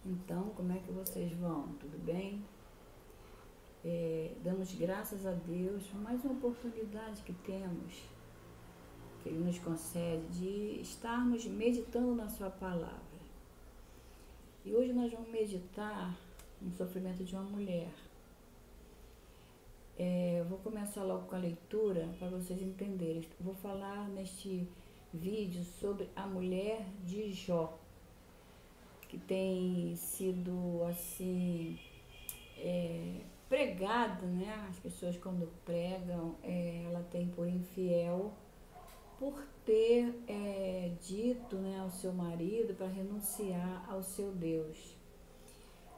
Então, como é que vocês vão? Tudo bem? Damos graças a Deus por mais uma oportunidade que temos, que Ele nos concede, de estarmos meditando na Sua palavra. E hoje nós vamos meditar no sofrimento de uma mulher. Vou começar logo com a leitura para vocês entenderem. Vou falar neste vídeo sobre a mulher de Jó, que tem sido assim pregado, né? As pessoas quando pregam, ela tem por infiel por ter dito, né, ao seu marido para renunciar ao seu Deus.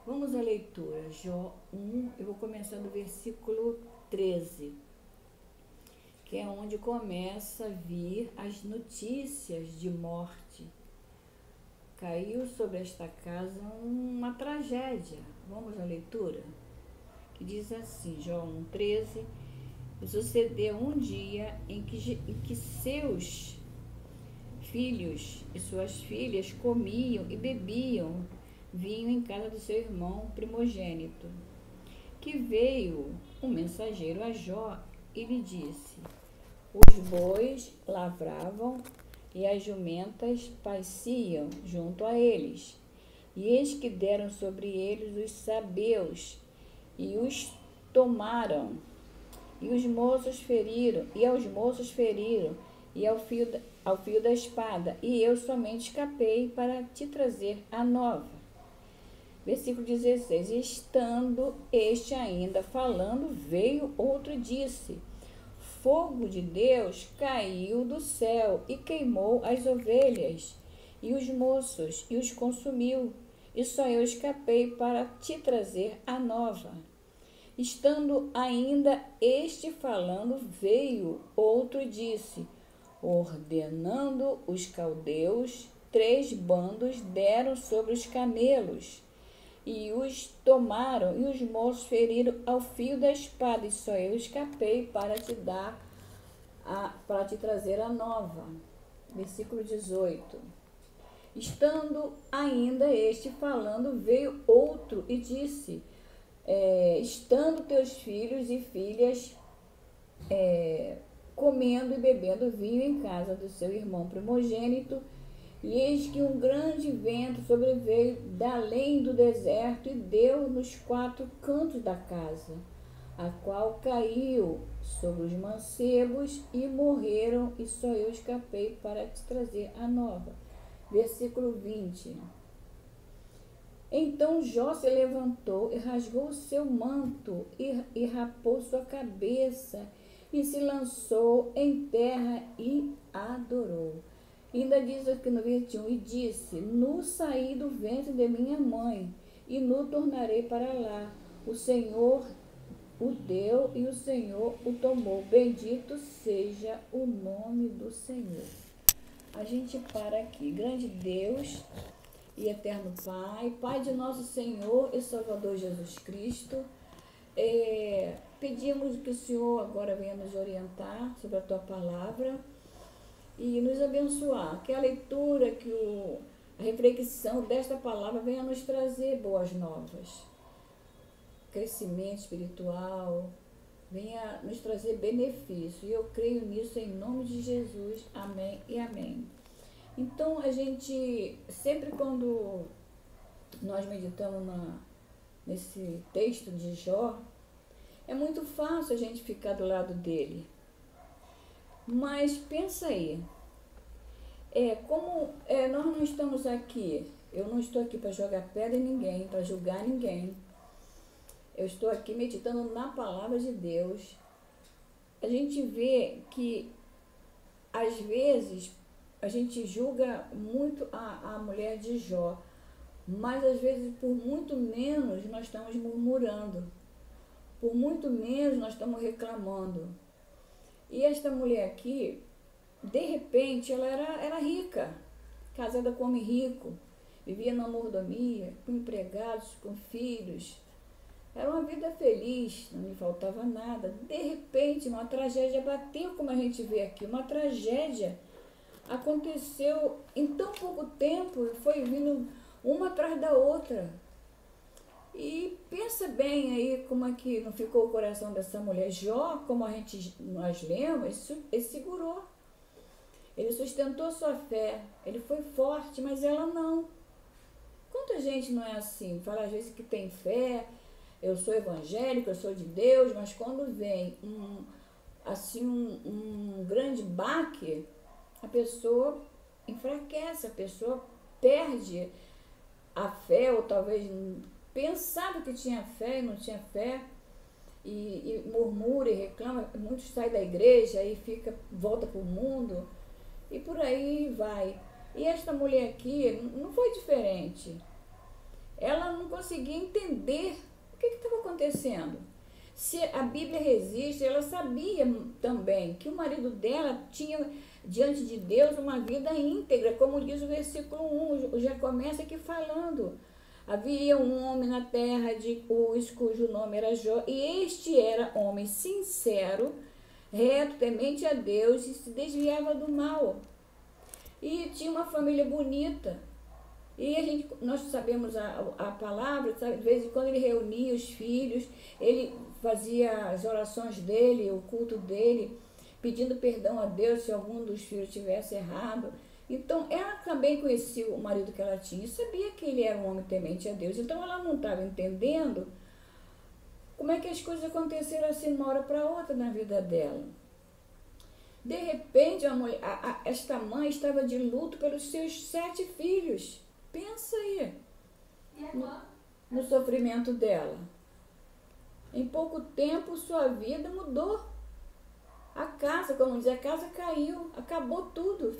Vamos à leitura, Jó 1, eu vou começar do versículo 13, que é onde começa a vir as notícias de morte. Caiu sobre esta casa uma tragédia. Vamos à leitura? Que diz assim, Jó 1:13, sucedeu um dia em que seus filhos e suas filhas comiam e bebiam vinho em casa do seu irmão primogênito, que veio um mensageiro a Jó e lhe disse: os bois lavravam e as jumentas pasciam junto a eles, e eis que deram sobre eles os sabeus, e os tomaram, e aos moços feriram, e ao fio da espada, e eu somente escapei para te trazer a nova. Versículo 16, estando este ainda falando, veio outro e disse: fogo de Deus caiu do céu e queimou as ovelhas e os moços e os consumiu, e só eu escapei para te trazer a nova. Estando ainda este falando, veio outro e disse: ordenando os caldeus, 3 bandos deram sobre os camelos, e os tomaram, e os moços feriram ao fio da espada, e só eu escapei para te trazer a nova. Versículo 18. Estando ainda este falando, veio outro e disse: estando teus filhos e filhas comendo e bebendo vinho em casa do seu irmão primogênito, e eis que um grande vento sobreveio da além do deserto e deu nos 4 cantos da casa, a qual caiu sobre os mancebos e morreram, e só eu escapei para te trazer a nova. Versículo 20. Então Jó se levantou e rasgou o seu manto e rapou sua cabeça e se lançou em terra e adorou. Ainda diz aqui no 21, e disse: nu saí do ventre de minha mãe, e nu tornarei para lá. O Senhor o deu e o Senhor o tomou. Bendito seja o nome do Senhor. A gente para aqui. Grande Deus e eterno Pai, Pai de nosso Senhor e Salvador Jesus Cristo, pedimos que o Senhor agora venha nos orientar sobre a Tua palavra e nos abençoar, que a leitura, a reflexão desta palavra venha nos trazer boas novas, crescimento espiritual, venha nos trazer benefício, e eu creio nisso em nome de Jesus, amém e amém. Então, a gente, sempre quando nós meditamos nesse texto de Jó, é muito fácil a gente ficar do lado dele. Mas pensa aí, nós não estamos aqui, eu não estou aqui para jogar pedra em ninguém, para julgar ninguém. Eu estou aqui meditando na palavra de Deus. A gente vê que, às vezes, a gente julga muito a mulher de Jó, mas às vezes por muito menos nós estamos murmurando, por muito menos nós estamos reclamando. E esta mulher aqui, de repente, ela era rica, casada com homem rico, vivia na mordomia, com empregados, com filhos. Era uma vida feliz, não lhe faltava nada. De repente, uma tragédia bateu, como a gente vê aqui. Uma tragédia aconteceu em tão pouco tempo, foi vindo uma atrás da outra. E pensa bem aí como é que não ficou o coração dessa mulher. Jó, como nós lemos, ele segurou. Ele sustentou sua fé. Ele foi forte, mas ela não. Quanta gente não é assim? Fala às vezes que tem fé, eu sou evangélico, eu sou de Deus, mas quando vem um grande baque, a pessoa enfraquece, a pessoa perde a fé, ou talvez pensava que tinha fé e não tinha fé, e murmura e reclama. Muitos saem da igreja e volta para o mundo, e por aí vai. E esta mulher aqui não foi diferente. Ela não conseguia entender o que estava acontecendo. Se a Bíblia resiste, ela sabia também que o marido dela tinha diante de Deus uma vida íntegra, como diz o versículo 1, já começa aqui falando. Havia um homem na terra de Uz, cujo nome era Jó, e este era homem sincero, reto, temente a Deus, e se desviava do mal. E tinha uma família bonita. E nós sabemos a palavra, sabe? De vez em quando ele reunia os filhos, ele fazia as orações dele, o culto dele, pedindo perdão a Deus se algum dos filhos tivesse errado. Então, ela também conhecia o marido que ela tinha e sabia que ele era um homem temente a Deus. Então, ela não estava entendendo como é que as coisas aconteceram assim de uma hora para outra na vida dela. De repente, esta mãe estava de luto pelos seus 7 filhos. Pensa aí no sofrimento dela. Em pouco tempo, sua vida mudou. A casa, como diz, a casa caiu, acabou tudo.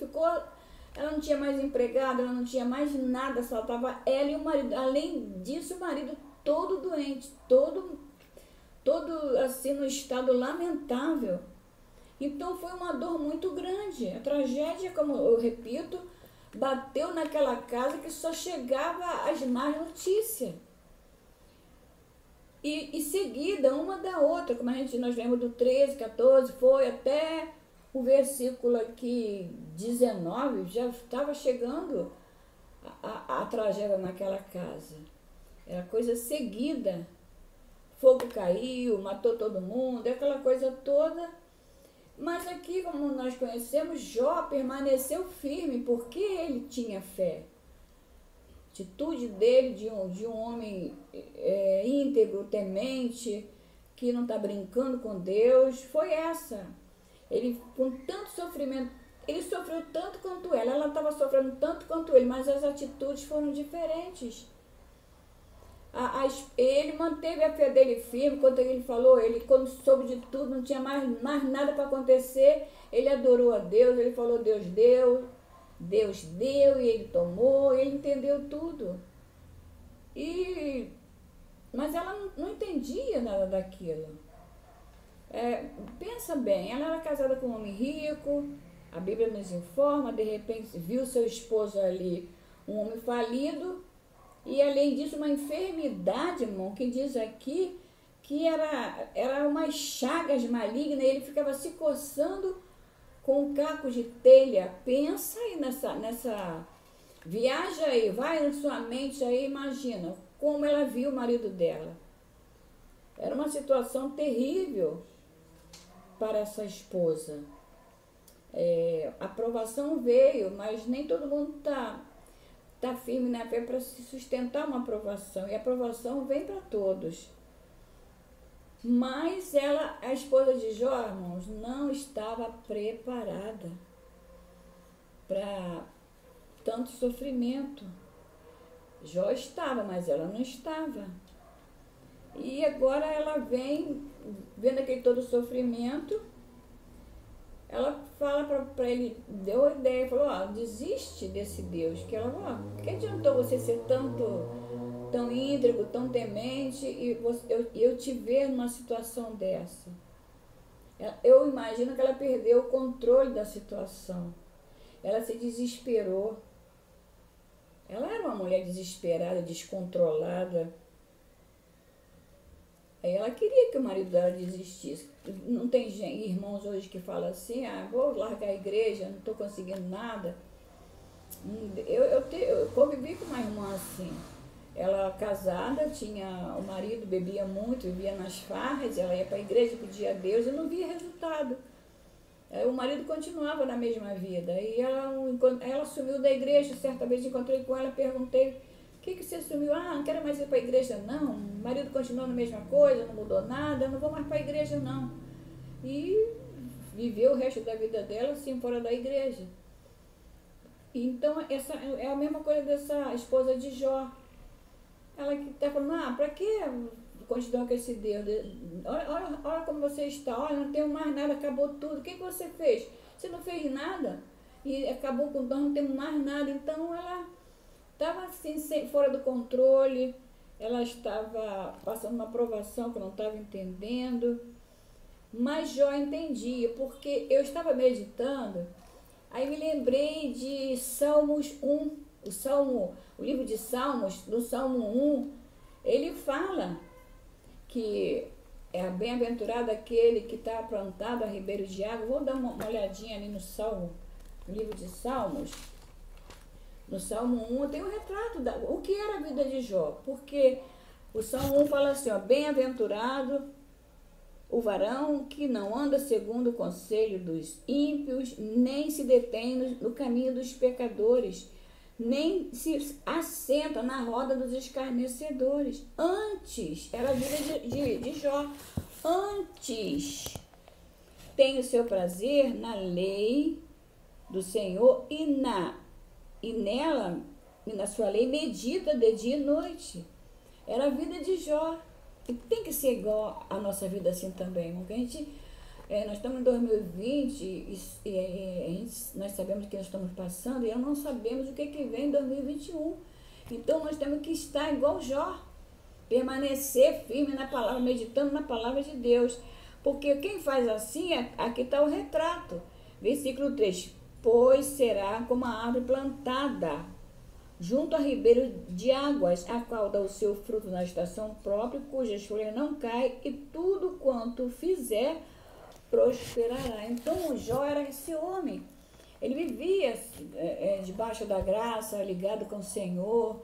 Ela não tinha mais empregado, ela não tinha mais nada, só estava ela e o marido. Além disso, o marido todo doente, todo assim no estado lamentável. Então foi uma dor muito grande. A tragédia, como eu repito, bateu naquela casa que só chegava às más notícias. E seguida, uma da outra, como nós lemos do 13, 14, foi até o versículo aqui 19, já estava chegando a tragédia naquela casa. Era coisa seguida. Fogo caiu, matou todo mundo, aquela coisa toda. Mas aqui, como nós conhecemos, Jó permaneceu firme porque ele tinha fé. A atitude dele de um homem íntegro, temente, que não está brincando com Deus, foi essa. Ele, com tanto sofrimento, ele sofreu tanto quanto ela estava sofrendo tanto quanto ele, mas as atitudes foram diferentes. Ele manteve a fé dele firme, quando ele falou, ele quando soube de tudo, não tinha mais nada para acontecer, ele adorou a Deus, ele falou, Deus deu, e ele tomou, ele entendeu tudo. Mas ela não entendia nada daquilo. Pensa bem, ela era casada com um homem rico, a Bíblia nos informa, de repente viu seu esposo ali, um homem falido, e além disso uma enfermidade, irmão, que diz aqui que era umas chagas malignas, e ele ficava se coçando com um caco de telha. Pensa aí nessa viaja aí, vai na sua mente aí, imagina como ela viu o marido dela. Era uma situação terrível para essa esposa. A aprovação veio, mas nem todo mundo está firme na fé para se sustentar uma aprovação. E a aprovação vem para todos. Mas a esposa de Jó, irmãos, não estava preparada para tanto sofrimento. Jó estava, mas ela não estava. E agora ela vem, vendo aquele todo sofrimento, ela fala para ele, deu a ideia, falou, desiste desse Deus, que ela falou, que adiantou você ser tão íntegro, tão temente, e eu te ver numa situação dessa. Eu imagino que ela perdeu o controle da situação, ela se desesperou, ela era uma mulher desesperada, descontrolada. Aí ela queria que o marido dela desistisse. Não tem irmãos hoje que falam assim, vou largar a igreja, não estou conseguindo nada. Eu convivi com uma irmã assim. Ela casada, tinha o marido, bebia muito, vivia nas farras, ela ia para a igreja, pedia a Deus e não via resultado. O marido continuava na mesma vida. E ela sumiu da igreja, certa vez encontrei com ela, perguntei, o que você sumiu? Ah, não quero mais ir para a igreja não. O marido continuou na mesma coisa, não mudou nada, não vou mais para a igreja não. E viveu o resto da vida dela assim, fora da igreja. Então, essa é a mesma coisa dessa esposa de Jó. Ela que está falando, para que continuar com esse Deus? Olha como você está, olha, não tenho mais nada, acabou tudo. O que você fez? Você não fez nada e acabou com nós, não temos mais nada. Então ela estava assim, fora do controle, ela estava passando uma provação que eu não estava entendendo. Mas Jó entendia, porque eu estava meditando, aí me lembrei de Salmos 1, o livro de Salmos, no Salmo 1, ele fala que é bem-aventurado aquele que está plantado a ribeiro de água. Vou dar uma olhadinha ali no Salmo, no livro de Salmos. No Salmo 1 tem um retrato o que era a vida de Jó, porque o Salmo 1 fala assim, bem-aventurado o varão que não anda segundo o conselho dos ímpios, nem se detém no caminho dos pecadores, nem se assenta na roda dos escarnecedores. Antes, era a vida de Jó. Antes, tem o seu prazer na lei do Senhor e nela, e na sua lei, medita de dia e noite. Era a vida de Jó. E tem que ser igual a nossa vida assim também, porque nós estamos em 2020 e nós sabemos que nós estamos passando e não sabemos o que vem em 2021. Então nós temos que estar igual Jó, permanecer firme na palavra, meditando na palavra de Deus. Porque quem faz assim, aqui está o retrato. Versículo 3, pois será como a árvore plantada junto a ribeiro de águas, a qual dá o seu fruto na estação própria, cujas folhas não caem, e tudo quanto fizer prosperará. Então o Jó era esse homem. Ele vivia debaixo da graça, ligado com o Senhor.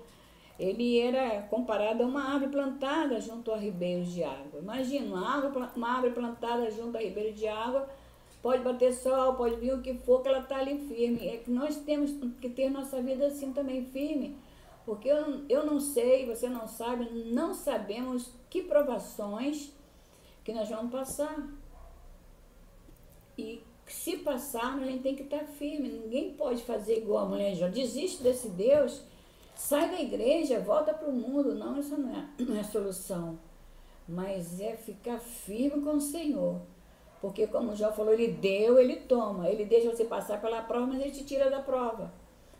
Ele era comparado a uma árvore plantada junto a ribeiros de água. Imagina, uma árvore plantada junto a ribeiro de água, pode bater sol, pode vir o que for, que ela está ali firme. É que nós temos que ter nossa vida assim também firme, porque eu não sei, você não sabe, não sabemos que provações que nós vamos passar. E se passarmos, a gente tem que estar firme. Ninguém pode fazer igual a mulher de Jó. Desiste desse Deus, sai da igreja, volta para o mundo. Não, isso não é a solução. Mas é ficar firme com o Senhor. Porque como o Jó falou, ele deu, ele toma. Ele deixa você passar pela prova, mas ele te tira da prova.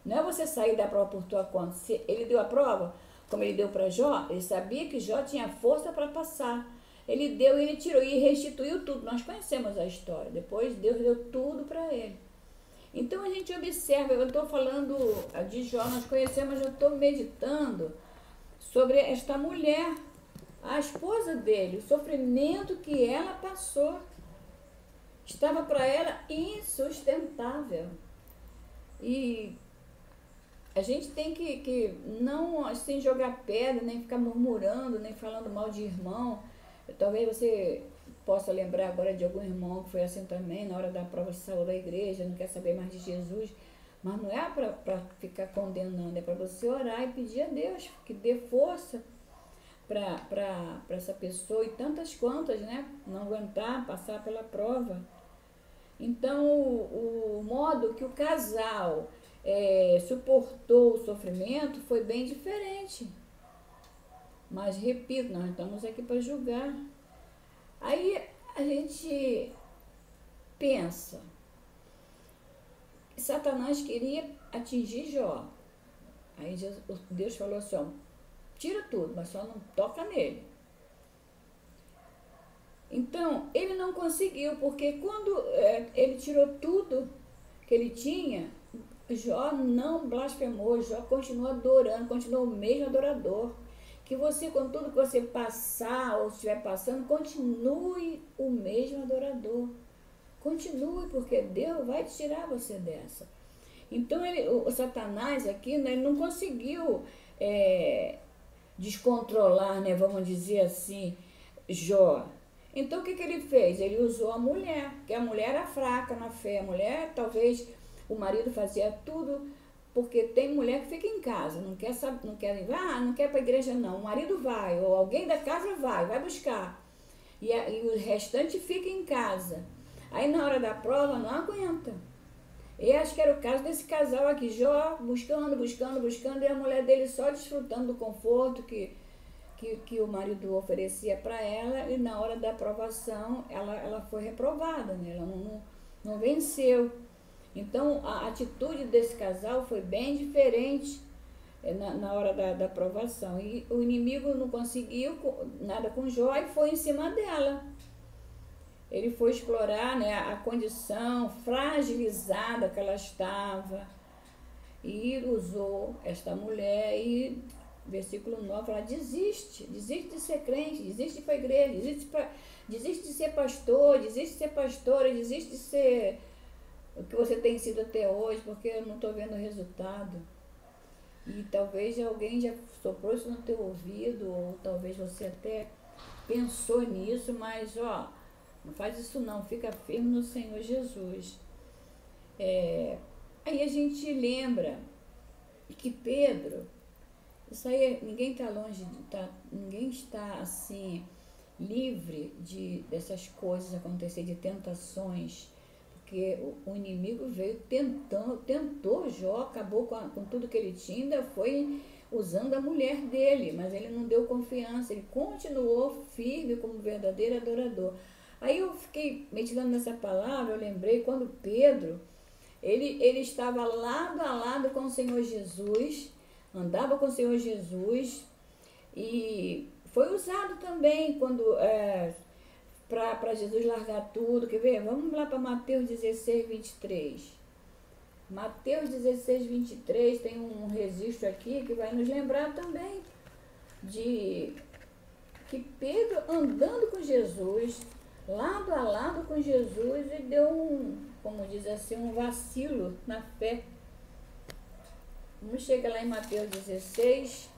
Não é você sair da prova por tua conta. Se ele deu a prova, como ele deu para Jó, ele sabia que Jó tinha força para passar. Ele deu e ele tirou e restituiu tudo. Nós conhecemos a história. Depois Deus deu tudo para ele. Então a gente observa, eu estou falando de Jó, nós conhecemos, eu estou meditando sobre esta mulher, a esposa dele, o sofrimento que ela passou. Estava para ela insustentável. E a gente tem que não assim, jogar pedra, nem ficar murmurando, nem falando mal de irmão. Talvez você possa lembrar agora de algum irmão que foi assim também, na hora da prova de saúde da igreja, não quer saber mais de Jesus. Mas não é para ficar condenando, é para você orar e pedir a Deus que dê força para essa pessoa e tantas quantas, né? Não aguentar, passar pela prova. Então, o modo que o casal suportou o sofrimento foi bem diferente. Mas, repito, nós estamos aqui para julgar. Aí a gente pensa, Satanás queria atingir Jó. Aí Deus falou assim, tira tudo, mas só não toca nele. Então, ele não conseguiu, porque quando ele tirou tudo que ele tinha, Jó não blasfemou, Jó continuou adorando, continuou o mesmo adorador. Que você, com tudo que você passar ou estiver passando, continue o mesmo adorador. Continue, porque Deus vai tirar você dessa. Então o Satanás aqui, né, ele não conseguiu descontrolar, né, vamos dizer assim, Jó. Então o que ele fez? Ele usou a mulher, porque a mulher era fraca na fé. A mulher, talvez o marido fazia tudo, porque tem mulher que fica em casa, não quer saber, não quer ir para a igreja não. O marido vai, ou alguém da casa vai buscar. E o restante fica em casa. Aí na hora da prova não aguenta. E acho que era o caso desse casal aqui, Jó, buscando, e a mulher dele só desfrutando do conforto que o marido oferecia para ela, e na hora da aprovação ela foi reprovada, né? Ela não venceu. Então a atitude desse casal foi bem diferente na hora da aprovação. E o inimigo não conseguiu nada com Jó e foi em cima dela. Ele foi explorar, né, a condição fragilizada que ela estava e usou esta mulher e, versículo 9, fala, desiste de ser crente, desiste de ir para a igreja, desiste de ser pastor, desiste de ser pastora, desiste de ser o que você tem sido até hoje, porque eu não estou vendo resultado. E talvez alguém já soprou isso no teu ouvido, ou talvez você até pensou nisso, mas não faz isso não, fica firme no Senhor Jesus. Aí a gente lembra que Pedro, isso aí ninguém está longe, ninguém está assim livre dessas coisas acontecer, de tentações, porque o inimigo veio tentou Jó, acabou com tudo que ele tinha, ainda foi usando a mulher dele, mas ele não deu confiança, ele continuou firme como verdadeiro adorador. Aí eu fiquei meditando nessa palavra, eu lembrei quando Pedro, ele estava lado a lado com o Senhor Jesus, andava com o Senhor Jesus, e foi usado também quando para Jesus largar tudo. Quer ver? Vamos lá para Mateus 16, 23. Mateus 16, 23 tem um registro aqui que vai nos lembrar também de que Pedro andando com Jesus, lado a lado com Jesus, e deu como diz assim, um vacilo na fé. Vamos chegar lá em Mateus 16,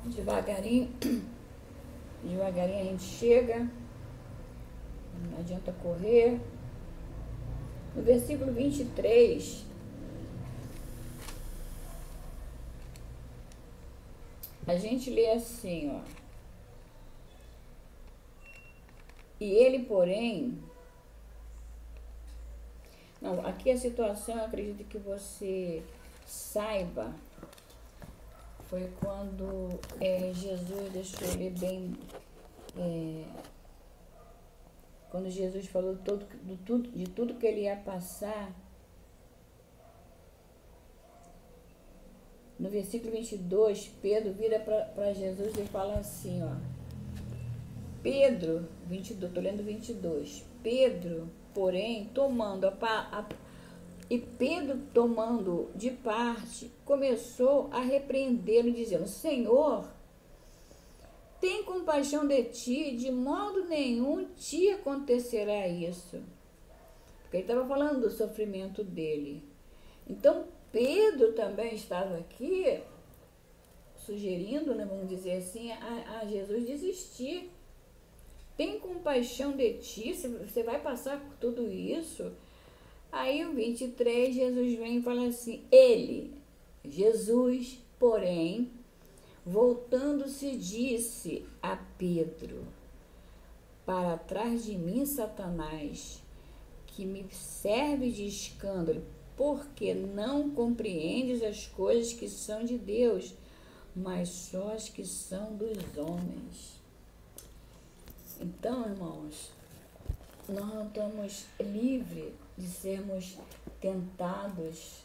devagarinho a gente chega, não adianta correr. No versículo 23, a gente lê assim, E ele, porém... Não, aqui a situação, eu acredito que você saiba, foi quando Jesus, deixa eu ler bem, quando Jesus falou de tudo que ele ia passar. No versículo 22, Pedro vira para Jesus e fala assim, Pedro, 22, estou lendo 22. Pedro, porém, tomando Pedro, tomando de parte, começou a repreendê-lo, dizendo, Senhor, tem compaixão de ti, de modo nenhum te acontecerá isso. Porque ele estava falando do sofrimento dele. Então, Pedro também estava aqui sugerindo, né, vamos dizer assim, a Jesus desistir. Tem compaixão de ti, você vai passar por tudo isso. Aí o 23, Jesus vem e fala assim, Jesus, porém, voltando-se, disse a Pedro, para trás de mim, Satanás, que me serve de escândalo, porque não compreendes as coisas que são de Deus, mas só as que são dos homens. Então, irmãos, nós não estamos livres de sermos tentados,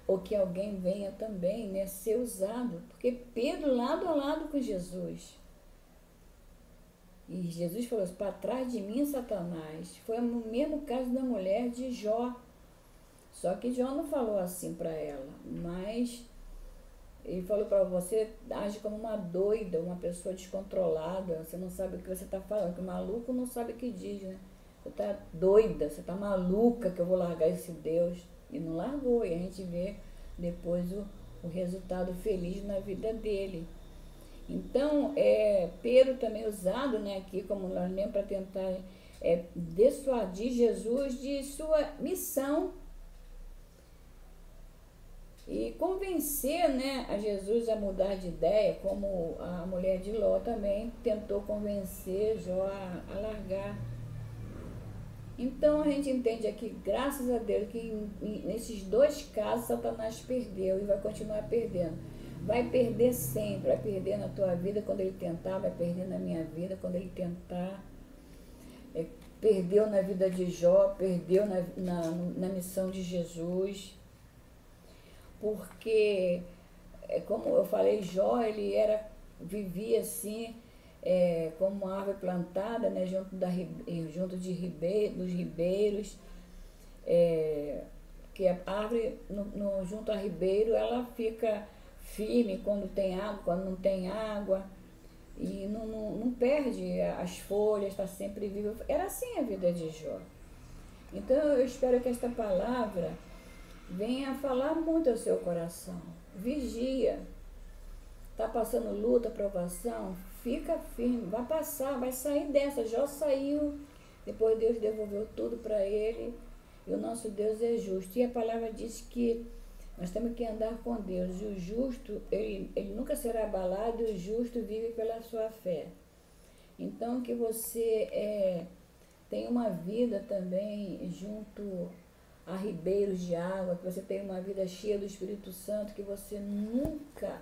ou que alguém venha também, né, ser usado, porque Pedro lado a lado com Jesus, e Jesus falou assim, para trás de mim, Satanás. Foi o mesmo caso da mulher de Jó, só que Jó não falou assim para ela, mas ele falou para você, age como uma doida, uma pessoa descontrolada, você não sabe o que você está falando, que o maluco não sabe o que diz, né? você tá doida, você tá maluca que eu vou largar esse Deus. E não largou, e a gente vê depois o resultado feliz na vida dele. Então, Pedro também usado, né, aqui como nós lemos para tentar dissuadir Jesus de sua missão e convencer, né, a Jesus a mudar de ideia, como a mulher de Ló também tentou convencer Jó a largar. Então a gente entende aqui, graças a Deus, que nesses dois casos Satanás perdeu e vai continuar perdendo. Vai perder sempre, vai perder na tua vida quando ele tentar, vai perder na minha vida quando ele tentar. Perdeu na vida de Jó, perdeu na missão de Jesus. Porque, como eu falei, Jó, ele vivia assim, como uma árvore plantada, né, junto dos ribeiros, que a árvore junto a ribeiro, ela fica firme quando tem água, quando não tem água, e não perde as folhas, está sempre viva. Era assim a vida de Jó. Então eu espero que esta palavra venha falar muito ao seu coração. Vigia. Está passando luta, provação? Fica firme, vai passar, vai sair dessa. Jó saiu, depois Deus devolveu tudo para ele, e o nosso Deus é justo. E a palavra diz que nós temos que andar com Deus, e o justo, ele nunca será abalado, e o justo vive pela sua fé. Então, que você tenha uma vida também junto a ribeiros de água, que você tenha uma vida cheia do Espírito Santo, que você nunca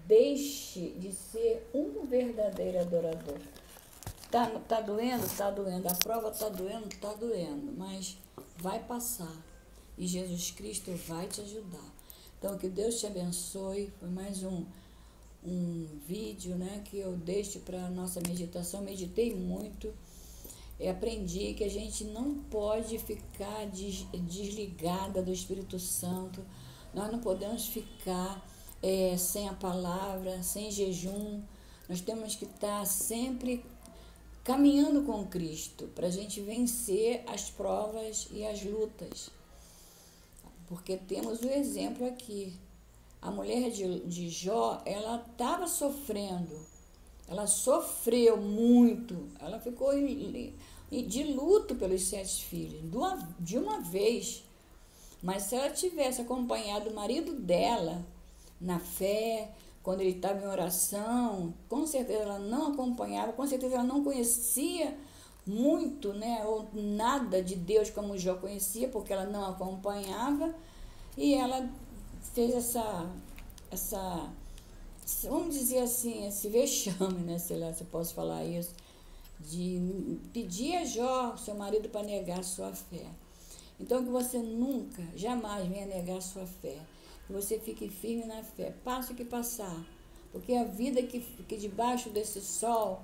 deixe de ser um verdadeiro adorador. Tá doendo? Tá doendo. A prova tá doendo? Tá doendo. Mas vai passar. E Jesus Cristo vai te ajudar. Então, que Deus te abençoe. Foi mais um vídeo, né, que eu deixo para a nossa meditação. Meditei muito. Aprendi que a gente não pode ficar desligada do Espírito Santo. Nós não podemos ficar sem a palavra, sem jejum. Nós temos que estar sempre caminhando com Cristo para a gente vencer as provas e as lutas. Porque temos o exemplo aqui. A mulher de Jó, ela estava sofrendo. Ela sofreu muito. Ela ficou de luto pelos 7 filhos, de uma vez. Mas se ela tivesse acompanhado o marido dela na fé, quando ele estava em oração, com certeza ela não acompanhava, com certeza ela não conhecia muito, né, ou nada de Deus como Jó conhecia, porque ela não acompanhava, e ela fez essa vamos dizer assim, esse vexame, né, sei lá se eu posso falar isso, de pedir a Jó, seu marido, para negar a sua fé. Então, que você nunca, jamais venha negar a sua fé. Que você fique firme na fé, passe o que passar. Porque a vida que debaixo desse sol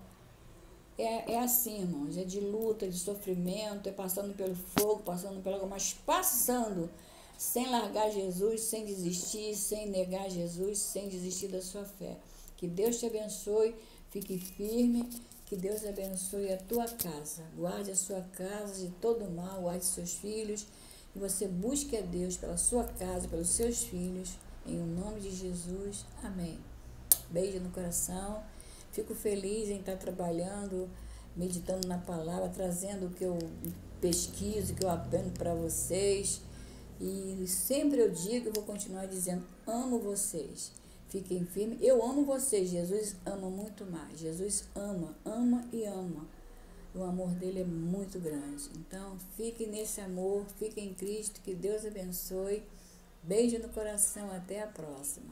é assim, irmãos, é de luta, de sofrimento, é passando pelo fogo, passando pela água, mas passando, sem largar Jesus, sem desistir, sem negar Jesus, sem desistir da sua fé. Que Deus te abençoe, fique firme, que Deus abençoe a tua casa, guarde a sua casa de todo mal, guarde seus filhos, que você busque a Deus pela sua casa, pelos seus filhos, em nome de Jesus, amém. Beijo no coração, fico feliz em estar trabalhando, meditando na palavra, trazendo o que eu pesquiso, o que eu aprendo para vocês, e sempre eu digo, eu vou continuar dizendo, amo vocês, fiquem firmes, eu amo vocês, Jesus ama muito mais, Jesus ama e ama. O amor dele é muito grande. Então, fiquem nesse amor, fiquem em Cristo, que Deus abençoe. Beijo no coração, até a próxima.